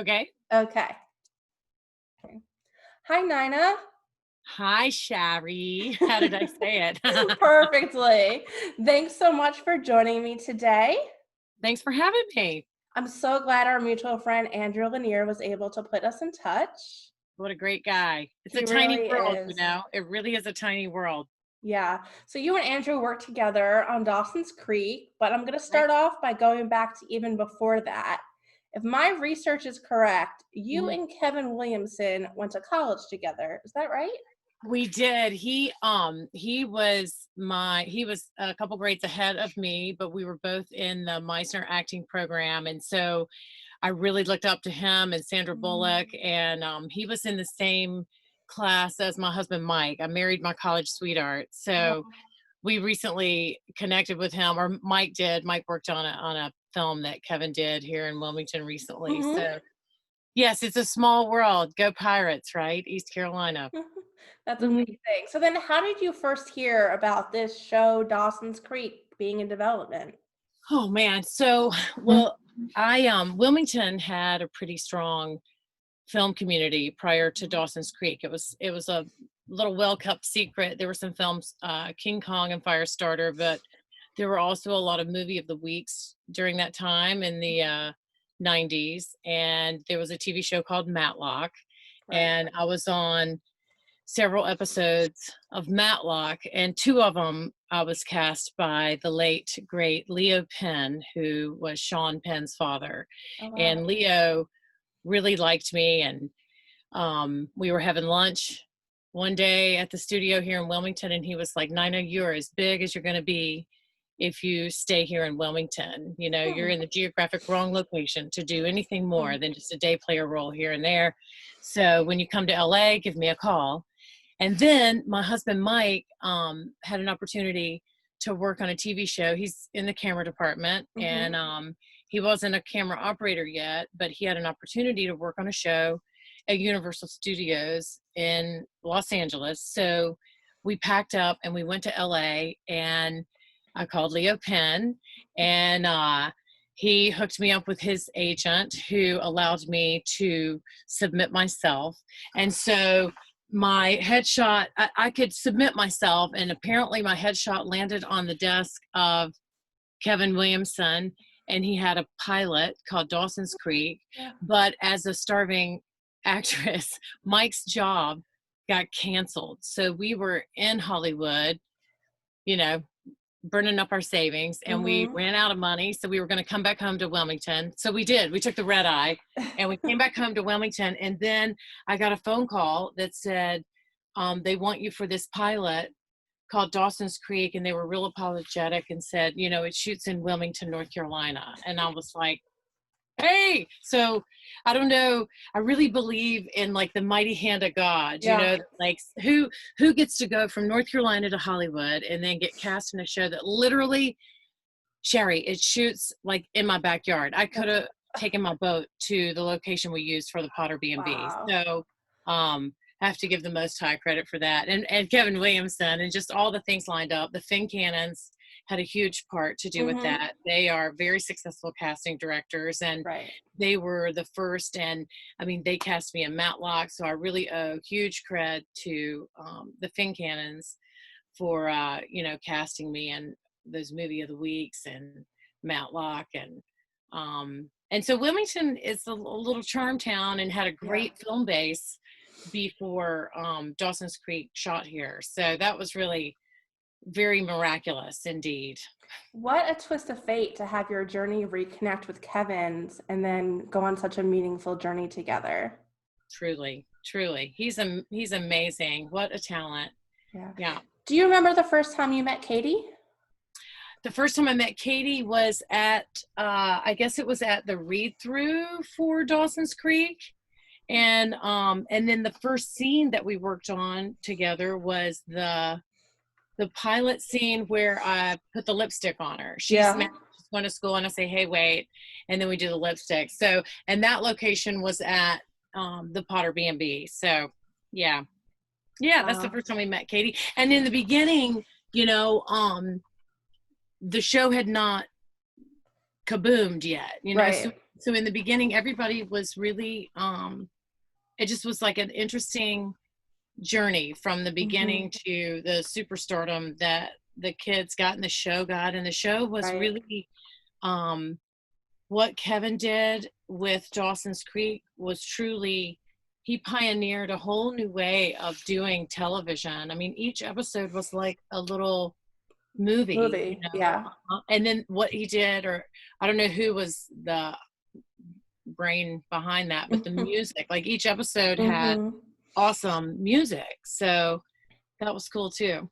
Okay. Okay. Hi, Nina. Hi, Shari. How did I say it? Perfectly. Thanks so much for joining me today. Thanks for having me. I'm so glad our mutual friend Andrew Lanier was able to put us in touch. What a great guy. It's a He tiny really world, is. It really is a tiny world. Yeah. So you and Andrew worked together on Dawson's Creek, but I'm going to Right? start off by going back to even before that. If my research is correct, you Mhm. and Kevin Williamson went to college together. Is that right? We did. He was a couple grades ahead of me, but we were both in the Meisner acting program. And so I really looked up to him and Sandra Bullock. Mm. And he was in the same class as my husband, Mike. I married my college sweetheart. So Oh. we recently connected with him, or Mike did. Mike worked on a film that Kevin did here in Wilmington recently. Mhm. So yes, it's a small world. Go Pirates, right? East Carolina. That's Mhm. amazing. So then how did you first hear about this show, Dawson's Creek, being in development? Oh man. So well, I Wilmington had a pretty strong film community prior to Dawson's Creek. It was a little well kept secret. There were some films, King Kong and Firestarter, but there were also a lot of movie of the weeks during that time in the 90s. And there was a TV show called Matlock. Right. And I was on several episodes of Matlock, and two of them I was cast by the late great Leo Penn, who was Sean Penn's father. Oh, wow. And Leo really liked me, and we were having lunch one day at the studio here in Wilmington, and he was like, "Nina, you're as big as you're going to be if you stay here in Wilmington. You know, you're Hmm. in the geographic wrong location to do anything more Mhm. than just a day player role here and there. So when you come to LA, give me a call." And then my husband, Mike, had an opportunity to work on a TV show. He's in the camera department, and Mhm. he wasn't a camera operator yet, but he had an opportunity to work on a show at Universal Studios in Los Angeles. So we packed up and we went to LA, and I called Leo Penn, and he hooked me up with his agent who allowed me to submit myself. And so my headshot, I could submit myself, and apparently my headshot landed on the desk of Kevin Williamson, and he had a pilot called Dawson's Creek. Yeah. But as a starving actress, Mike's job got canceled. So we were in Hollywood, you know, burning up our savings, and we Mhm. ran out of money. So we were going to come back home to Wilmington. So we did. We took the red eye and we came back home to Wilmington. And then I got a phone call that said, they want you for this pilot called Dawson's Creek. And they were real apologetic and said, you know, it shoots in Wilmington, North Carolina. And I was like, hey, so I don't know, I really believe in like the mighty hand of God, you Yeah. know, like who gets to go from North Carolina to Hollywood and then get cast in a show that literally, Sherry, it shoots like in my backyard. I could have taken my boat to the location we used for the Potter B&B. Wow. So I have to give the most high credit for that. And Kevin Williamson, and just all the things lined up. The Finn Cannons had a huge part to do with Mhm. that. They are very successful casting directors, and Right. they were the first. And I mean, they cast me in Matlock, so I really owe huge cred to the Finn Cannons for you know, casting me in those movie of the weeks and Matlock. And so Wilmington is a little charm town and had a Yeah. great film base before Dawson's Creek shot here. So that was really very miraculous indeed. What a twist of fate to have your journey reconnect with Kevin's and then go on such a meaningful journey together. Truly, truly, he's amazing. What a talent. Yeah. Yeah. Do you remember the first time you met Katie? The first time I met Katie was at I guess it was at the read through for Dawson's Creek. And then the first scene that we worked on together was the pilot scene where I put the lipstick on her. She's Yeah. mad, she's going to school, and I say, "Hey, wait," and then we do the lipstick. So, and that location was at the Potter B&B. So, yeah, yeah, that's the Wow. first time we met Katie. And in the beginning, you know, the show had not kaboomed yet. You know, so Right. So in the beginning, everybody was really, it just was like an interesting journey from the Mm-hmm. beginning to the superstardom that the kids got and the show got. And the show was Right. really, what Kevin did with Dawson's Creek was truly, he pioneered a whole new way of doing television. I mean, each episode was like a little movie, you Movie. know. Yeah. And then what he did, or I don't know who was the brain behind that, but the music, like each episode had Mm-hmm. awesome music. So that was cool too.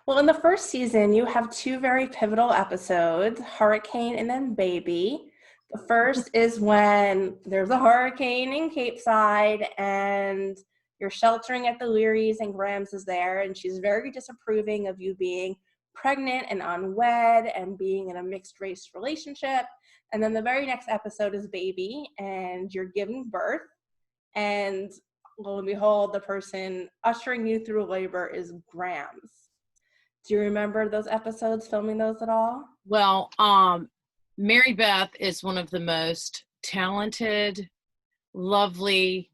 Well, in the first season, you have two very pivotal episodes, Hurricane and then Baby. The first is when there's a hurricane in Cape Side and you're sheltering at the Learys and Grams is there, and she's very disapproving of you being pregnant and unwed and being in a mixed race relationship. And then the very next episode is Baby, and you're giving birth, and lo and behold, the person ushering you through labor is Grams. Do you remember those episodes, filming those at all? Well, Mary Beth is one of the most talented, lovely,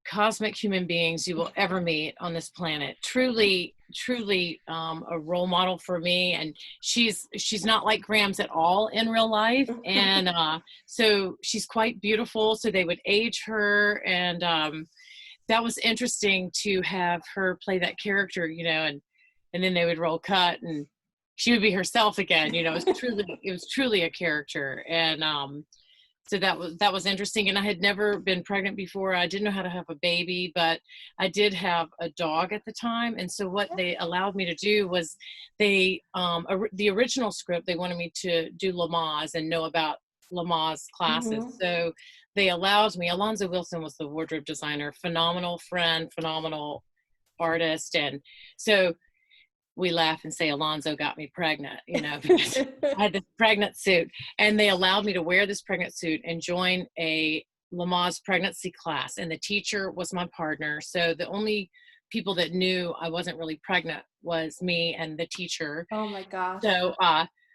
cosmic human beings you will ever meet on this planet. Truly, truly, a role model for me. And she's not like Grams at all in real life. And so she's quite beautiful. So they would age her, and that was interesting to have her play that character, you know, and then they would roll cut and she would be herself again. You know, it was truly a character. And so that was interesting. And I had never been pregnant before. I didn't know how to have a baby, but I did have a dog at the time. And so what they allowed me to do was the original script, they wanted me to do Lamaze and know about Lamaze classes. Mm-hmm. So they allowed me. Alonzo Wilson was the wardrobe designer, phenomenal friend, phenomenal artist. And so we laugh and say Alonzo got me pregnant, you know, because I had this pregnant suit, and they allowed me to wear this pregnant suit and join a Lamaze pregnancy class. And the teacher was my partner. So the only people that knew I wasn't really pregnant was me and the teacher. Oh my gosh. So,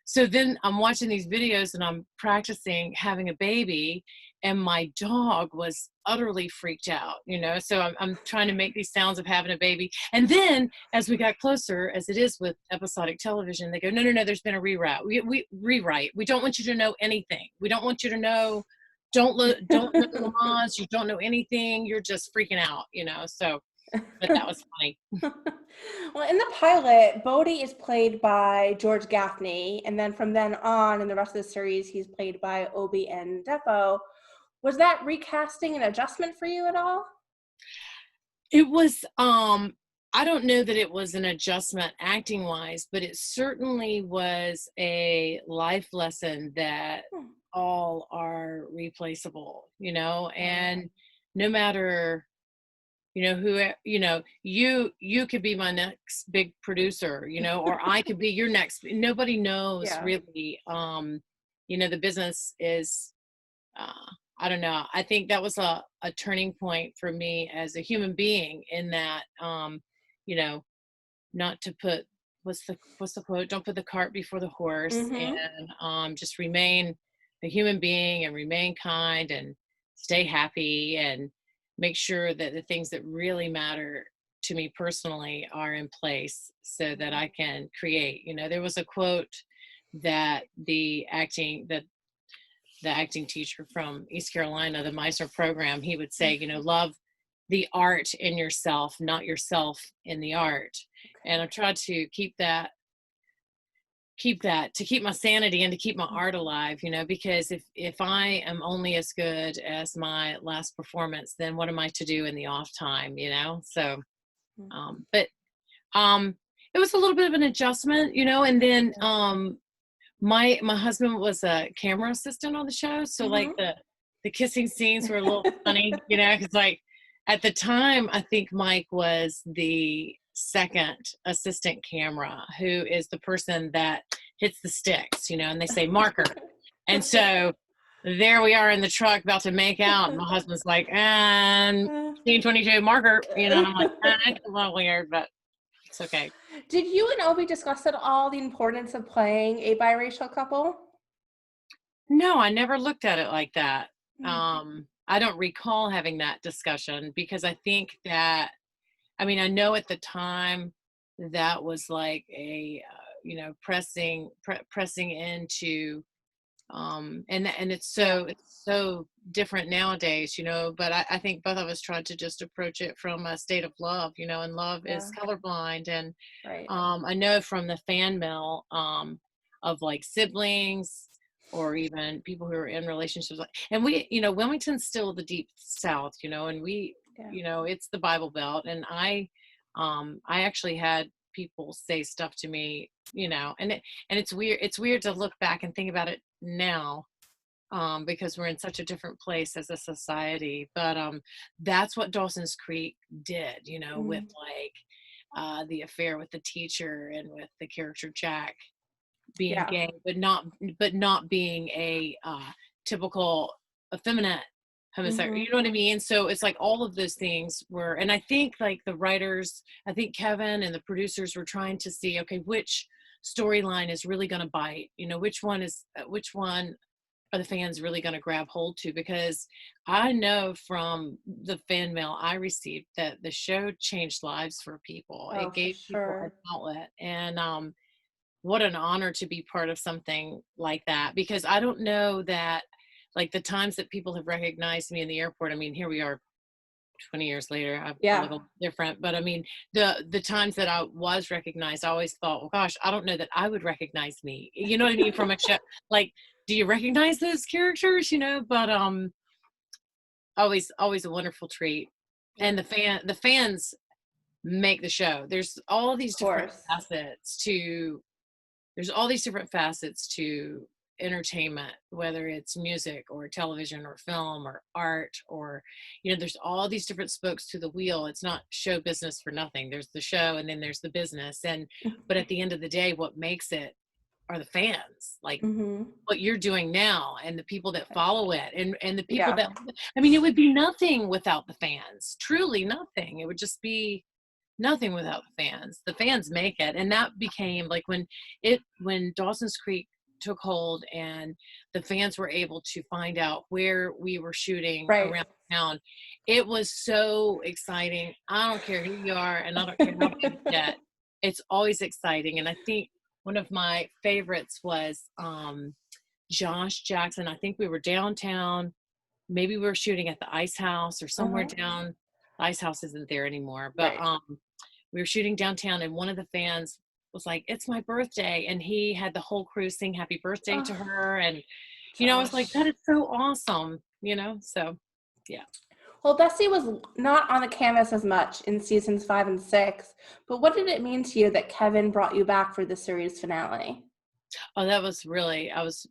so then I'm watching these videos and I'm practicing having a baby, and my dog was utterly freaked out, you know. So I'm trying to make these sounds of having a baby. And then as we got closer, as it is with episodic television, they go, no, there's been a rewrite. We rewrite. We don't want you to know anything. We don't want you to know, don't know Lamaze, you don't know anything. You're just freaking out, you know. So, but that was funny. Well, in the pilot, Bodie is played by George Gaffney, and then from then on in the rest of the series, he's played by Obi and Defo. Was that recasting an adjustment for you at all? It was, I don't know that it was an adjustment acting wise, but it certainly was a life lesson that all are replaceable, you know, and no matter, you know, who, you know, you could be my next big producer, you know, or I could be your next, nobody knows really. You know, the business is, I don't know. I think that was a turning point for me as a human being, in that, you know, not to put, what's the quote? Don't put the cart before the horse, and just remain a human being and remain kind and stay happy and make sure that the things that really matter to me personally are in place so that I can create. You know, there was a quote that the acting teacher from East Carolina, the Meisner program, he would say, you know, love the art in yourself, not yourself in the art. And I tried to keep that, to keep my sanity and to keep my art alive, you know, because if I am only as good as my last performance, then what am I to do in the off time, you know? So, but it was a little bit of an adjustment, you know, and then my husband was a camera assistant on the show, so like the kissing scenes were a little funny, you know, because like at the time I think Mike was the second assistant camera, who is the person that hits the sticks, you know, and they say marker. And so there we are in the truck about to make out, and my husband's like, and scene 22 marker, you know, and I'm like, it's a little weird, but it's okay. Did you and Obi discuss at all the importance of playing a biracial couple? No, I never looked at it like that. Mm. I don't recall having that discussion because I think that, I mean, I know at the time that was like a, pressing into, and Yeah. it's so different nowadays, but I think both of us tried to just approach it from a state of love, and love is Yeah. colorblind. And Right. I know from the fan mail, of like siblings or even people who are in relationships, like, and we, Wilmington's still the deep South, and we, Yeah. it's the Bible Belt. And I actually had people say stuff to me, and it's weird to look back and think about it now, because we're in such a different place as a society. But that's what Dawson's Creek did, with Mm. like the affair with the teacher and with the character Jack being Yeah. gay, but not being a typical effeminate homosexual. Mm-hmm. You know what I mean? So it's like all of those things were, and I think like the writers, I think Kevin and the producers were trying to see, okay, which storyline is really going to bite. Which one are the fans really going to grab hold to? Because I know from the fan mail I received that the show changed lives for people. Oh, It for gave people an sure. outlet. And what an honor to be part of something like that, because I don't know that, like, the times that people have recognized me in the airport, I mean, here we are 20 years later, I look a Yeah. little different, but I mean, the times that I was recognized, I always thought, well, gosh, I don't know that I would recognize me, you know what I mean, from a show. Like, do you recognize those characters, but always a wonderful treat. Yeah. And the fans make the show. Of course. There's all these different facets to entertainment, whether it's music or television or film or art, or, there's all these different spokes to the wheel. It's not show business for nothing. There's the show and then there's the business. But at the end of the day, what makes it are the fans, like Mm-hmm. what you're doing now and the people that Right. follow it, and the people Yeah. that, I mean, it would be nothing without the fans, truly nothing. It would just be nothing without the fans. The fans make it. And that became like when Dawson's Creek took hold and the fans were able to find out where we were shooting Right. around town, it was so exciting. I don't care who you are and I don't care how big you get. It's always exciting. And I think one of my favorites was Josh Jackson. I think we were downtown. Maybe we were shooting at the Ice House or somewhere Uh-huh. down. The Ice House isn't there anymore, but Right. we were shooting downtown, and one of the fans was like, "It's my birthday," and he had the whole crew sing happy birthday to Oh, her. And I was like, Josh. that is so awesome, so yeah. Well, Bessie was not on the canvas as much in seasons 5 and 6, but what did it mean to you that Kevin brought you back for the series finale? Oh, that was really, I was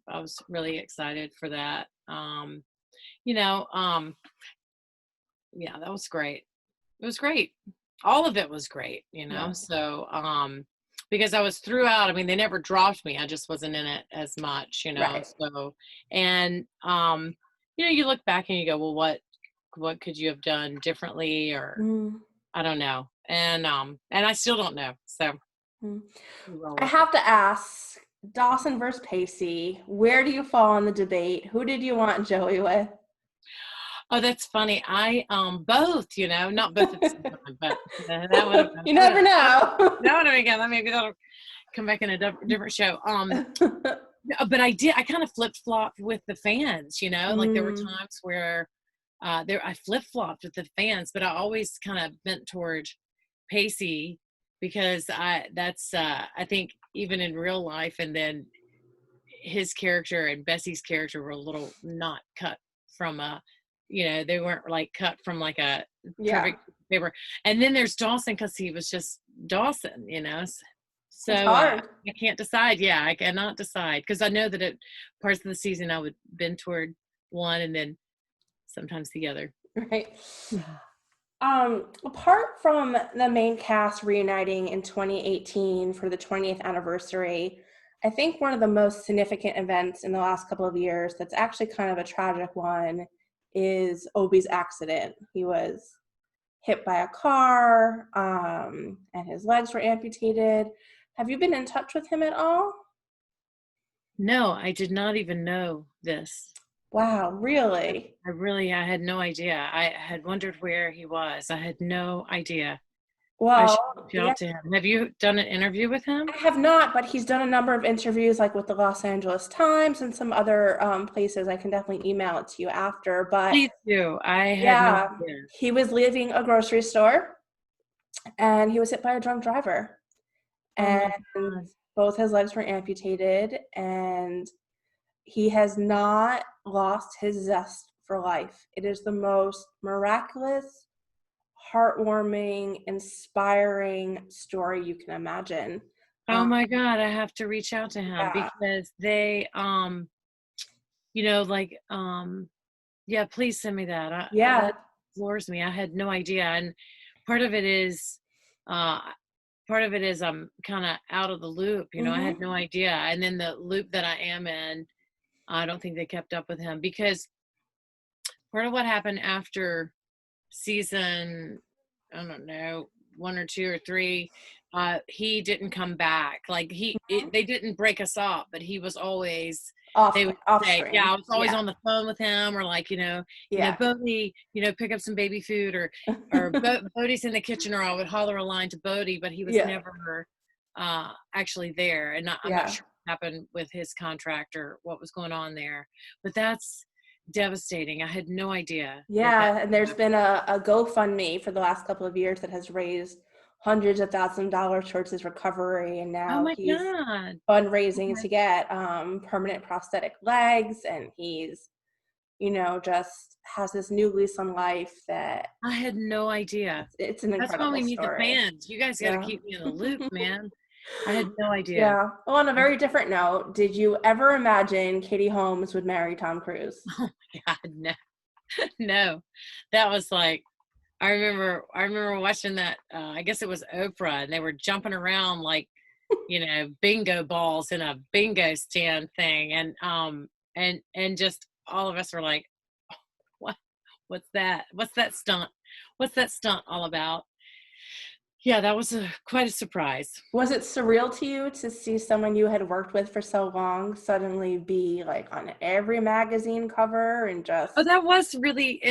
really excited for that. You know um yeah, that was great. It was great. All of it was great, Yeah. so because I was throughout, I mean, they never dropped me. I just wasn't in it as much, Right. so. And you look back and you go, well, what could you have done differently, or Mm. I don't know. And I still don't know, so Mm. we roll I with it. have to ask, Dawson versus Pacey, where do you fall in the debate? Who did you want Joey with? Oh, that's funny. I both, not both at the same time, but that would have been You never know. that would have been good. Maybe that'll come back in a different show. But I kind of flip-flopped with the fans, like there were Mm. times where I flip-flopped with the fans, but I always kind of bent toward Pacey, because I think even in real life, and then his character and Bessie's character were a little not cut from they weren't like cut from like a Yeah. perfect paper. And then there's Dawson, because he was just Dawson, so It's hard. I can't decide. Yeah, I cannot decide, because I know that at parts of the season I would bend toward one and then sometimes the other. Right. Apart from the main cast reuniting in 2018 for the 20th anniversary, I think one of the most significant events in the last couple of years that's actually kind of a tragic one is Obi's accident. He was hit by a car, and his legs were amputated. Have you been in touch with him at all? No, I did not even know this. Wow, really? I had no idea. I had wondered where he was. I had no idea. I should Well, reach yeah, out to him. Have you done an interview with him? I have not, but he's done a number of interviews, like with the Los Angeles Times and some other places. I can definitely email it to you after. But Please do. I had no yeah, idea. he was leaving a grocery store and he was hit by a drunk driver. Oh And my God. both his legs were amputated, and he has not lost his zest for life. It is the most miraculous, heartwarming, inspiring story you can imagine. Oh my God. I have to reach out to him Yeah, because they, you know, like, yeah, please send me that. yeah. That floors me. I had no idea. And part of it is, uh, I'm kind of out of the loop. You know, I had Mhm. no idea. And then the loop that I am in, I don't think they kept up with him because part of what happened after season, I don't know, 1 or 2 or 3, he didn't come back. Like they didn't break us up, but he was always. They would Off say, yeah, screen. I was always Yeah, on the phone with him, or like, yeah. Bodie, pick up some baby food, or Bodie's in the kitchen, or I would holler a line to Bodie, but he was Yeah, never actually there, and I'm not yeah. sure what happened with his contract or what was going on there, but that's devastating. I had no idea that. Yeah, and there's been a GoFundMe for the last couple of years that has raised hundreds of thousands of dollars towards his recovery, and Oh now my he's God. fundraising Okay. to get permanent prosthetic legs, and he's, just has this new lease on life that I had no idea. it's an That's why incredible we need the story. fans. You guys got to Yeah. keep me in the loop, man. I had no idea. Yeah. Well, on a I very different note, did you ever imagine Katie Holmes would marry Tom Cruise? Oh my God, no, no. That was like, I remember watching that. I guess it was Oprah, and they were jumping around like, bingo balls in a bingo stand thing, and just all of us were like, what, what's that? What's that stunt? What's that stunt all about? Yeah, that was quite a surprise. Was it surreal to you to see someone you had worked with for so long suddenly be like on every magazine cover and Oh, just that was really,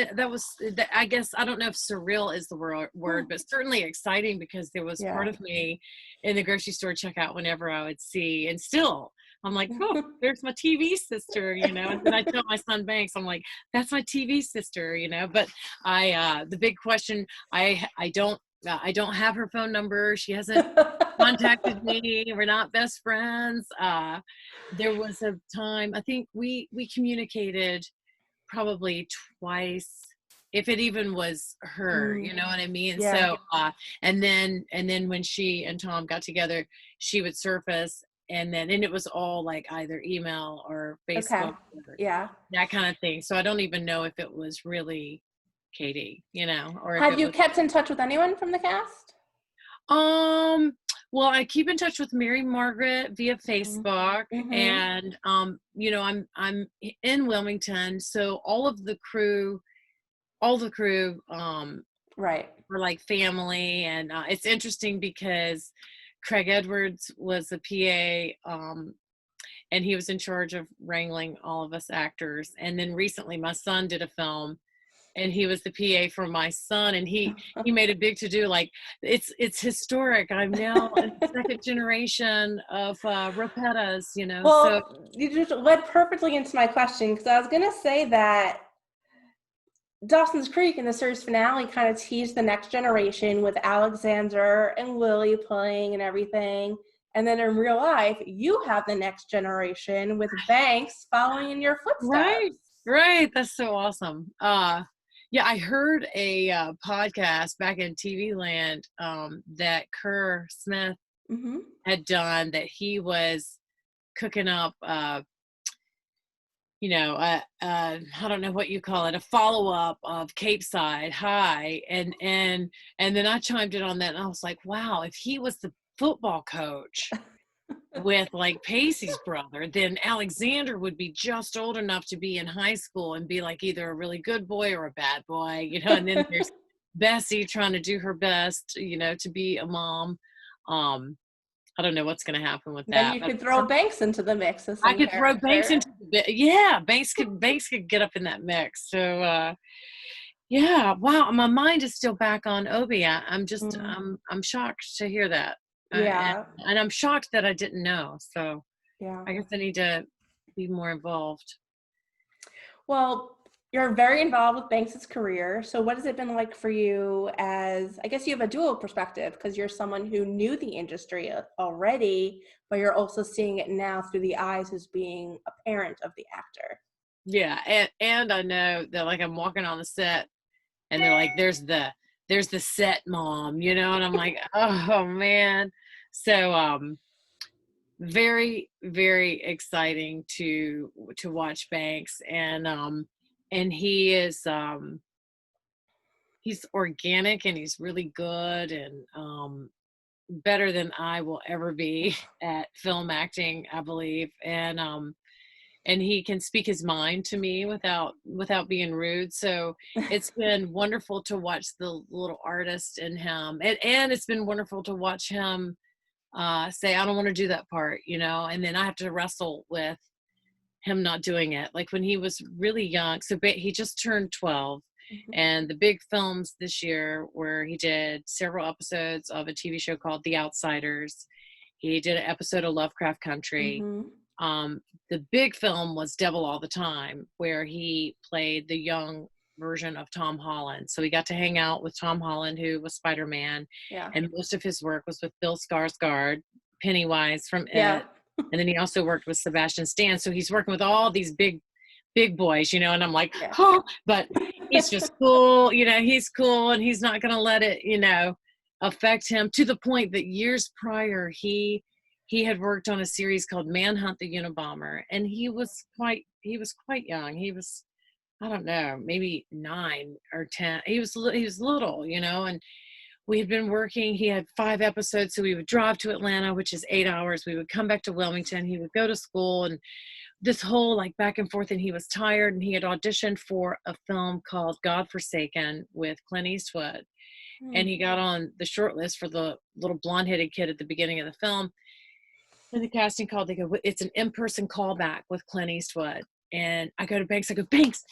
I guess, I don't know if surreal is the word, but certainly exciting because there was part yeah. of me in the grocery store checkout whenever I would see, and still, I'm like, oh, there's my TV sister, and then I tell my son Banks, I'm like, that's my TV sister, but the big question, I don't have her phone number. She hasn't contacted me. We're not best friends. There was a time, I think we communicated probably twice, if it even was her, you Mm, know what I mean? yeah. So and then when she and Tom got together, she would surface, and it was all like either email or Okay. Facebook or Yeah. that kind of thing. So I don't even know if it was really Katie, or if Have it you was. kept in touch with anyone from the cast? um well, I keep in touch with Mary Margaret via Facebook, Mm-hmm. and I'm in Wilmington, so all the crew Right. were like family, and it's interesting because Craig Edwards was the PA, and he was in charge of wrangling all of us actors, and then recently my son did a film, and he was the PA for my son, and he made a big to do, like, it's historic. I'm now a second generation of Repetas, so. Well, you just led perfectly into my question because I was going to say that Dawson's Creek in the series finale kind of teased the next generation with Alexander and Lily playing and everything. And then in real life, you have the next generation with Banks following in your Right, footsteps. right. That's so awesome. Yeah, I heard a podcast back in TV land, that Kerr Smith Mm-hmm. had done, that he was cooking up, I don't know what you call it, a follow up of Cape Side High, and then I chimed in on that, and I was like, wow, if he was the football coach with like Pacey's brother, then Alexander would be just old enough to be in high school and be like either a really good boy or a bad boy, and then there's Bessie trying to do her best, to be a mom. Um, I don't know what's going to happen with Then that, you but could throw Banks into the mix as I some could throw Banks character. into the yeah, Banks could get up in that mix. So yeah, wow, my mind is still back on Obi. I'm just Mm, I'm shocked to hear that. And, yeah, and I'm shocked that I didn't know. So yeah. I guess I need to be more involved. Well, you're very involved with Banks's career. So what has it been like for you as, I guess you have a dual perspective because you're someone who knew the industry already, but you're also seeing it now through the eyes as being a parent of the actor. Yeah, and I know that like I'm walking on the set and they're like, there's the set mom, you know, and I'm like, oh man. So very, very exciting to watch Banks, and he is he's organic and he's really good, and better than I will ever be at film acting, I believe. And he can speak his mind to me without being rude. So it's been wonderful to watch the little artist in him, and it's been wonderful to watch him say, I don't want to do that part, you know, and then I have to wrestle with him not doing it. Like when he was really young, so he just turned 12, Mhm. and the big films this year where he did several episodes of a TV show called The Outsiders. He did an episode of Lovecraft Country. Mhm. um, the big film was Devil All the Time, where he played the young version of Tom Holland. So we got to hang out with Tom Holland, who was Spider-Man, Yeah. and most of his work was with Bill Skarsgård, Pennywise from Yeah. It, and then he also worked with Sebastian Stan. So he's working with all these big boys, you know, and I'm like, Yeah. oh, but he's just cool, you know, he's cool, and he's not going to let it, you know, affect him, to the point that years prior he had worked on a series called Manhunt the Unabomber, and he was quite young. He was, I don't know, maybe 9 or 10. He was little, you know, and we had been working. He had 5 episodes, so we would drive to Atlanta, which is 8 hours. We would come back to Wilmington. He would go to school, and this whole like back and forth. And he was tired, and he had auditioned for a film called God Forsaken with Clint Eastwood, and Hmm. he got on the short list for the little blonde-headed kid at the beginning of the film. And the casting call, they go, it's an in-person callback with Clint Eastwood. And I go to Banks, I go, Banks,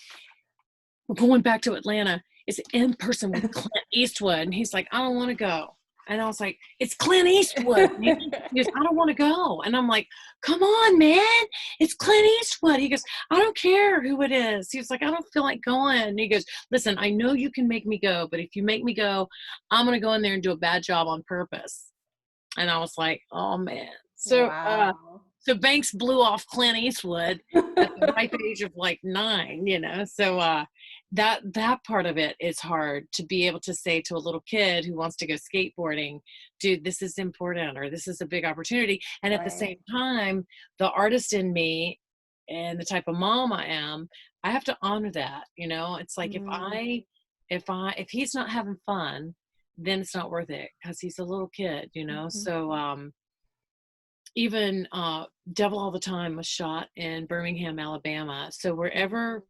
we're going back to Atlanta. It's in person with Clint Eastwood. And he's like, I don't want to go. And I was like, it's Clint Eastwood, man. He goes, I don't want to go. And I'm like, come on, man. It's Clint Eastwood. He goes, I don't care who it is. He was like, I don't feel like going. And he goes, listen, I know you can make me go, but if you make me go, I'm going to go in there and do a bad job on purpose. And I was like, oh man. Wow. So Banks blew off Clint Eastwood at the ripe age of like 9, you know. So that part of it is hard to be able to say to a little kid who wants to go skateboarding, dude, this is important, or this is a big opportunity. And at the Right. same time, the artist in me and the type of mom I am, I have to honor that, you know. It's like Mm, if he's not having fun, then it's not worth it, because he's a little kid, you know. mhm, So even Devil All the Time was shot in Birmingham, Alabama. So wherever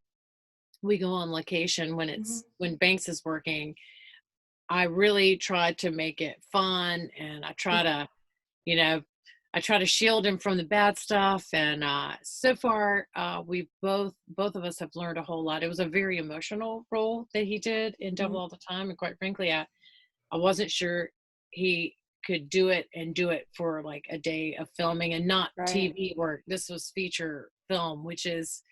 we go on location, mhm. when Banks is working, I really try to make it fun, and I try to, you know, I try to shield him from the bad stuff. And so far, we both of us have learned a whole lot. It was a very emotional role that he did in Devil Mhm. All the Time, and quite frankly, I wasn't sure he could do it and do it for like a day of filming and not Right. TV work. This was feature film, which is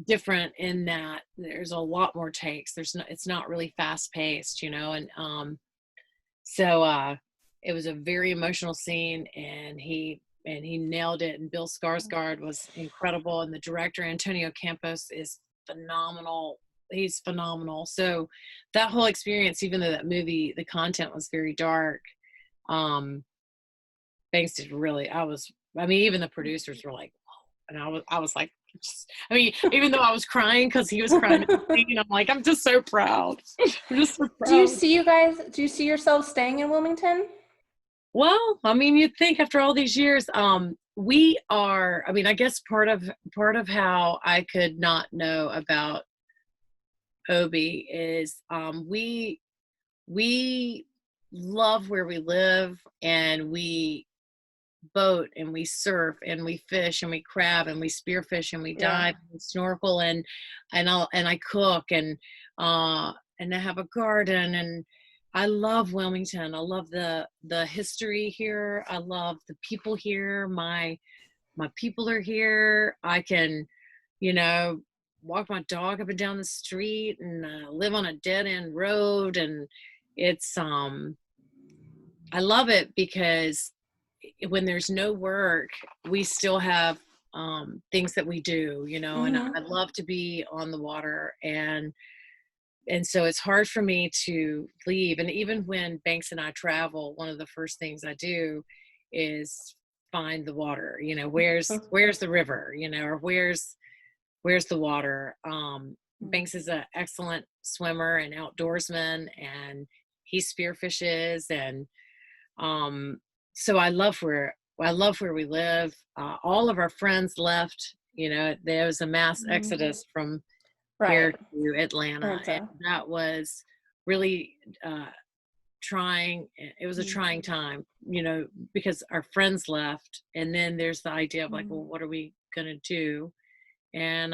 different in that there's a lot more takes. It's not really fast paced, you know. And so it was a very emotional scene, and he nailed it. And Bill Skarsgård was incredible, and the director Antonio Campos is phenomenal. He's phenomenal. So that whole experience, even though that movie, the content was very dark, um, Banks did really. I mean, even the producers were like, "Whoa," and I was like, I mean, even though I was crying because he was crying at the scene, I'm like, I'm just so proud. I'm just so proud. Do you see yourself staying in Wilmington? Well, I mean, you'd think after all these years, we are. I mean, I guess part of how I could not know about Obi is we love where we live, and boat and we surf and we fish and we crab and we spearfish and we Yeah. dive and snorkel and I cook and I have a garden, and I love Wilmington. I love the history here. I love the people here. My people are here. I can, you know, walk my dog up and down the street and live on a dead end road, and it's I love it because when there's no work, we still have things that we do, you know, and I Mm-hmm. love to be on the water, and so it's hard for me to leave. And even when Banks and I travel, one of the first things I do is find the water, you know, where's the river, you know, or where's the water. Banks is an excellent swimmer and outdoorsman, and he spearfishes, and so I love where we live. All of our friends left. You know, there was a mass exodus from here Right. to Atlanta, and Atlanta. that was really trying. It was a Mm-hmm. trying time, you know, because our friends left, and then there's the idea of like, well, what are we gonna do? And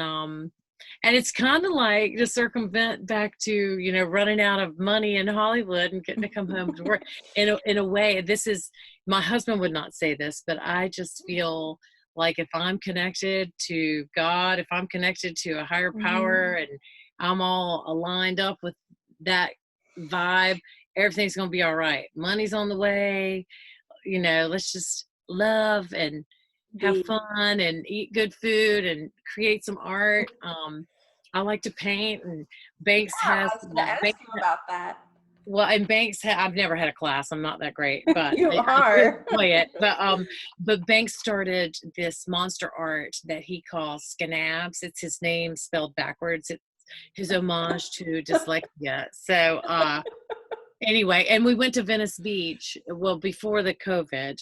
it's kind of like to circumvent back to, you know, running out of money in Hollywood and getting to come home to work. In a way, this is, my husband would not say this, but I just feel like if I'm connected to God, if I'm connected to a higher power, and I'm all aligned up with that vibe, everything's going to be all right. Money's on the way, you know, let's just love and have Indeed. fun and eat good food and create some art. I like to paint, and Banks Yeah, has I was going to ask Banks, you about that. well, and I've never had a class. I'm not that great, but You I do are. enjoy it. But Banks started this monster art that he calls Scanabs. It's his name spelled backwards. It's his homage to dyslexia. So anyway, and we went to Venice Beach. Well, before the COVID,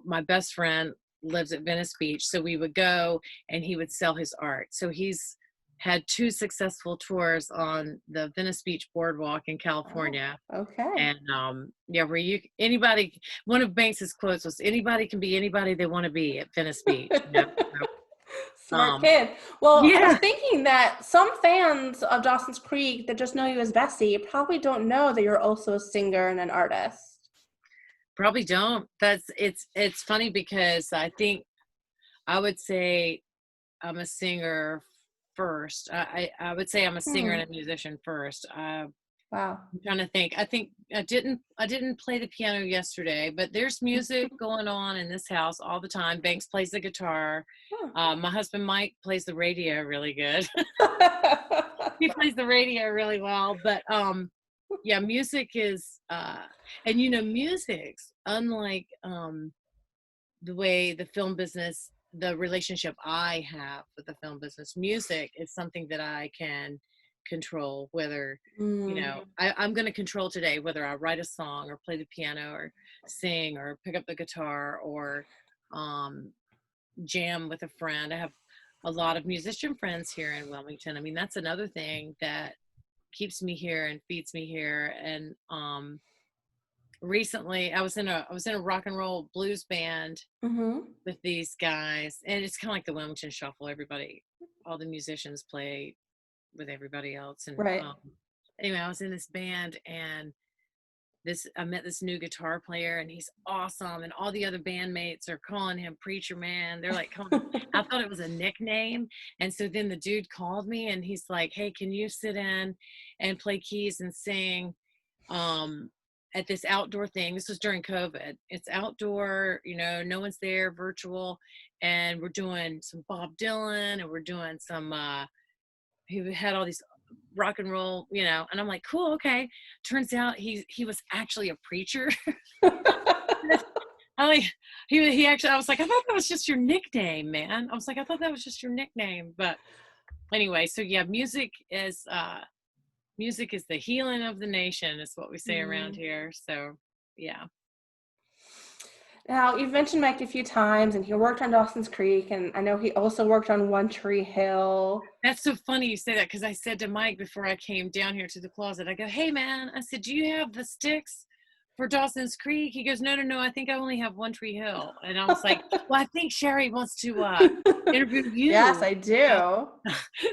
my best friend lives at Venice Beach, so we would go and he would sell his art. So he's had 2 successful tours on the Venice Beach boardwalk in Oh, California. okay. And yeah, where anybody, one of Banks's quotes was, anybody can be anybody they want to be at Venice Beach, you know? So, Smart kid. Well, I was yeah. thinking that some fans of Dawson's Creek that just know you as Bessie probably don't know that you're also a singer and an artist. Probably don't. It's funny because I think I would say I'm a singer first. I would say I'm a singer and a musician first. Wow. I'm trying to think. I think I didn't play the piano yesterday, but there's music going on in this house all the time. Banks plays the guitar. My husband Mike plays the radio really good. He plays the radio really well. But yeah, music is and you know, music's unlike the way the film business, the relationship I have with the film business. Music is something that I can control, whether, you know, I'm going to control today whether I write a song or play the piano or sing or pick up the guitar or um, jam with a friend. I have a lot of musician friends here in Wilmington. I mean, that's another thing that keeps me here and feeds me here. And recently I was in a rock and roll blues band with these guys, and it's kind of like the Wilmington Shuffle. Everybody, all the musicians play with everybody else. And Right. anyway, I was in this band, and I met this new guitar player, and he's awesome, and all the other bandmates are calling him Preacher Man. They're like calling him, I thought it was a nickname. And so then the dude called me, and he's like, hey, can you sit in and play keys and sing at this outdoor thing? This was during COVID. It's outdoor, you know, no one's there, virtual, and we're doing some Bob Dylan, and we're doing some he had all these rock and roll, you know, and I'm like, cool, okay. Turns out he was actually a preacher. I like he actually, I was like, I thought that was just your nickname, man. I was like, I thought that was just your nickname. But anyway, so yeah, music is the healing of the nation, is what we say around here. So yeah. Now, you've mentioned Mike a few times, and he worked on Dawson's Creek, and I know he also worked on One Tree Hill. That's so funny you say that, because I said to Mike before I came down here to the closet, I go, hey man, I said, do you have the sticks for Dawson's Creek. He goes, no, I think I only have One Tree Hill. And I was like, well, I think Sherry wants to interview you. Yes, I do.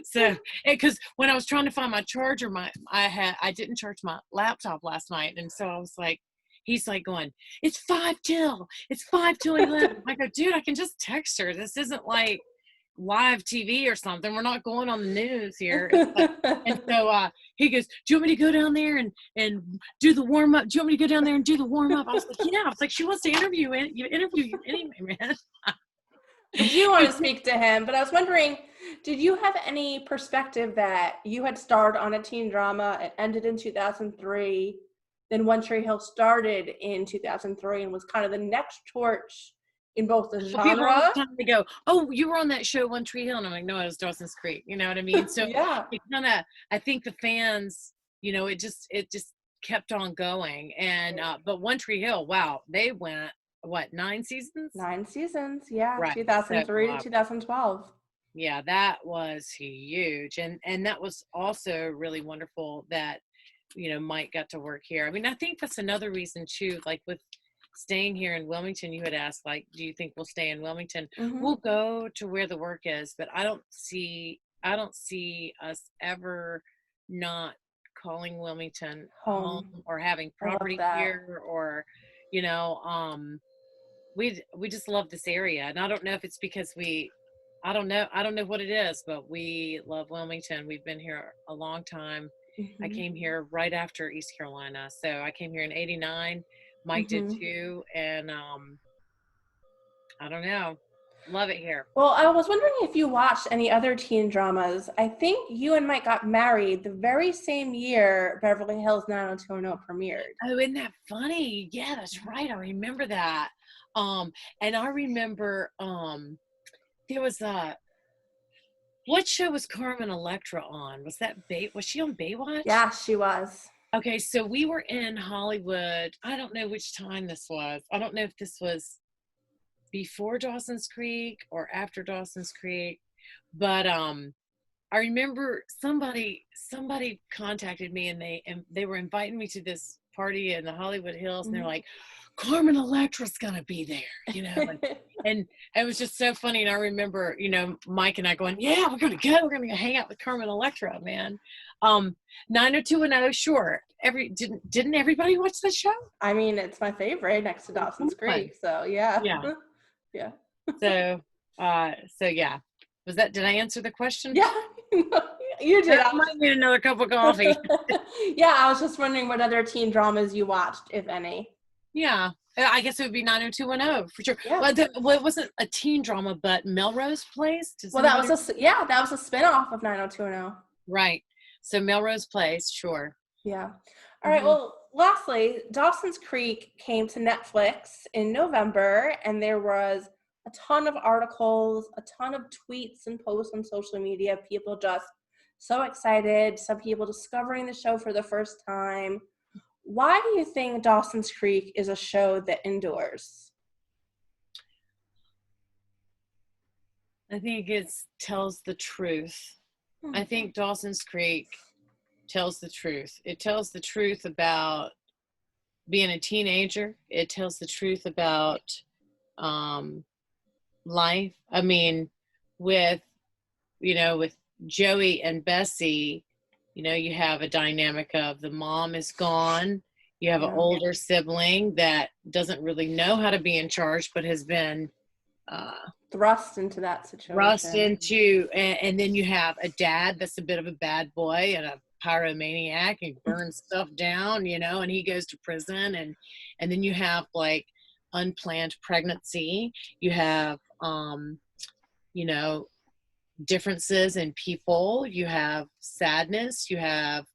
So, because when I was trying to find my charger, I didn't charge my laptop last night, and so I was like, he's like going, it's 5 till 11. I go, dude, I can just text her. This isn't like live TV or something. We're not going on the news here. And so he goes, do you want me to go down there and do the warm up? Do you want me to go down there and do the warm up? I was like, yeah. I was like, she wants to interview you anyway, man. I do want to speak to him, but I was wondering, did you have any perspective that you had starred on a teen drama, it ended in 2003, then One Tree Hill started in 2003 and was kind of the next torch in both the genre? People all the time, they go, oh, you were on that show One Tree Hill, and I'm like, no, it was Dawson's Creek. You know what I mean? So yeah. It kind of, I think the fans, you know, it just kept on going. And but One Tree Hill, wow, they went, what, 9 seasons? 9 seasons, yeah. Right. 2003 to 2012. Yeah, that was huge. And that was also really wonderful that, you know, Mike got to work here. I mean, I think that's another reason too, like with staying here in Wilmington, you had asked, like, do you think we'll stay in Wilmington? Mm-hmm. We'll go to where the work is, but I don't see us ever not calling Wilmington home or having property here, or, you know, we just love this area. And I don't know if it's because I don't know what it is, but we love Wilmington. We've been here a long time. Mm-hmm. I came here right after East Carolina. So I came here in 89. Mike did too. And I don't know. Love it here. Well, I was wondering if you watched any other teen dramas. I think you and Mike got married the very same year Beverly Hills 90210 premiered. Oh, isn't that funny? Yeah, that's right. I remember that. And I remember there was what show was Carmen Electra on? Was she on Baywatch? Yeah, she was. Okay, so we were in Hollywood. I don't know which time this was. I don't know if this was before Dawson's Creek or after Dawson's Creek, but I remember somebody contacted me, and they were inviting me to this party in the Hollywood Hills, and they're like, Carmen Electra's gonna be there, you know, and it was just so funny. And I remember, you know, Mike and I going, yeah, we're gonna go hang out with Carmen Electra, man. 90210, sure. Didn't everybody watch the show? I mean, it's my favorite next to Dawson's Creek, so yeah. Yeah. So yeah. Did I answer the question? Yeah. You did. I might need another cup of coffee. Yeah, I was just wondering what other teen dramas you watched, if any. Yeah, I guess it would be 90210 for sure. Yeah. Well, it wasn't a teen drama, but Melrose Place. That was a spinoff of 90210. Right. So Melrose Place, sure. Yeah. All right. Well, lastly, Dawson's Creek came to Netflix in November, and there was a ton of articles, a ton of tweets and posts on social media. People just so excited. Some people discovering the show for the first time. Why do you think Dawson's Creek is a show that endures? I think it tells the truth. I think Dawson's Creek tells the truth. It tells the truth about being a teenager. It tells the truth about life. I mean, with Joey and Bessie, you know, you have a dynamic of the mom is gone. You have an older sibling that doesn't really know how to be in charge, but has been thrust into that situation. And then you have a dad that's a bit of a bad boy and a pyromaniac and burns stuff down, you know, and he goes to prison. And then you have like unplanned pregnancy. You have, you know, differences in people. You have sadness. You have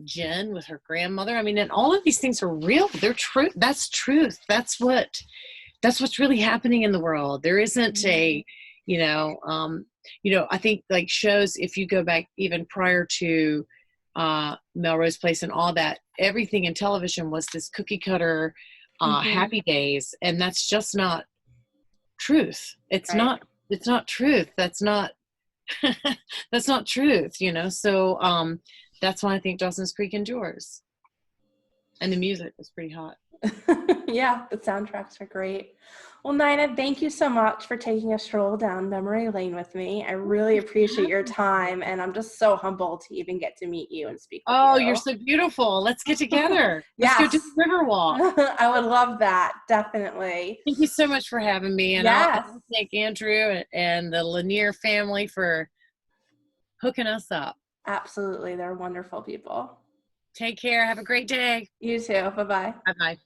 Jen with her grandmother. I mean, and all of these things are real. They're true. That's truth. That's what's really happening in the world. There isn't a, I think like shows, if you go back even prior to Melrose Place and all that, everything in television was this cookie cutter happy days, and that's just not truth. It's not truth. That's not that's not truth, you know. So that's why I think Dawson's Creek endures. And the music was pretty hot. Yeah, the soundtracks are great. Well, Nina, thank you so much for taking a stroll down memory lane with me. I really appreciate your time, and I'm just so humbled to even get to meet you and speak with Oh, you're you. so beautiful. Let's get together. Let's go do Yes, the river walk. I would love that, definitely. Thank you so much for having me. And Yes, I'll thank Andrew and the Lanier family for hooking us up. absolutely. They're wonderful people. Take care. Have a great day. You too. Bye-bye. Bye-bye.